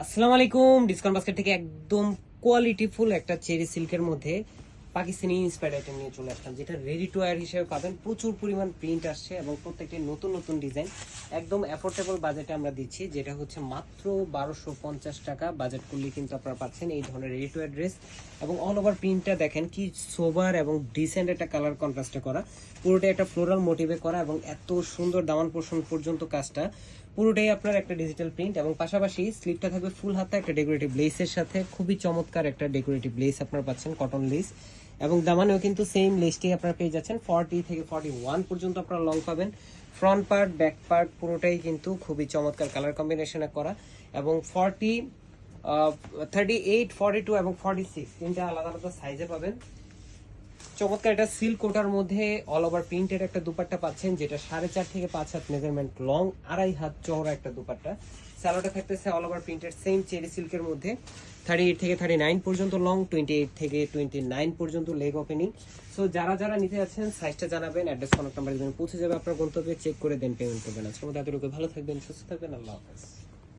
আসসালামু আলাইকুম। Discount basket থেকে একদম কোয়ালিটিফুল একটা চেরি সিল্কের মধ্যে পাকিস্তানি ইন্সপায়ার্ড আইটেম নিয়ে চলে আসলাম, যেটা রেডি টু ওয়্যার হিসেবে পাবেন। প্রচুর পরিমাণ প্রিন্ট আসছে এবং প্রত্যেকটি নতুন নতুন ডিজাইন একদম অ্যাফোর্ডেবল বাজেটে আমরা দিচ্ছি, যেটা হচ্ছে মাত্র 1250 টাকা। বাজেট করলে কিন্তু আপনারা পাচ্ছেন এই ধরনের রেডি টু ওয়্যার ড্রেস। এবং অল ওভার প্রিন্টটা দেখেন কি সোবার এবং ডিসেন্ট একটা কালার কন্ট্রাস্টে করা, পুরোটাই একটা ফ্লোরাল মোটিভে করা এবং এত সুন্দর দামান পোর্শন পর্যন্ত কাজটা পুরোটাই আপনার একটা ডিজিটাল প্রিন্ট। এবং পাশাপাশি স্লিপটা থাকবে ফুল হাতে একটা ডেকোরেটিভ লেসের সাথে, খুবই চমৎকার একটা ডেকোরেটিভ লেস আপনারা পাচ্ছেন, কটন লেস। এবং দামানেও কিন্তু সেম লেসটি আপনারা পেয়ে যাচ্ছেন। 40 থেকে 41 পর্যন্ত আপনারা লং পাবেন। ফ্রন্ট পার্ট ব্যাক পার্ট পুরোটাই কিন্তু খুবই চমৎকার কালার কম্বিনেশনে করা। এবং 40, 38, 42 এবং 46 তিনটা আলাদা আলাদা সাইজে পাবেন। চমৎকার একটা সিল্ক কোটার মধ্যে অল ওভার প্রিন্টের একটা দুপাট্টা পাচ্ছেন, যেটা 4.5 থেকে 5 হাত মেজারমেন্ট লং, 2.5 হাত চওড়া একটা দুপাট্টা। স্যালোটা থাকতেছে অল ওভার প্রিন্টের সেম চেরি সিল্কের মধ্যে। 38 থেকে 39 পর্যন্ত লং, 28 থেকে 29 পর্যন্ত লেগ ওপেনিং। সো যারা যারা নিতে যাচ্ছেন সাইজটা জানাবেন, অ্যাড্রেস কন্টাক্ট নাম্বার দিবেন, পৌঁছে যাবে আপনার গন্তব্যে। চেক করে দেন পেমেন্ট করবেন। আজকের মধ্যে এতটুকু, ভালো থাকবেন, সুস্থ থাকবেন, আল্লাহ হাফেজ।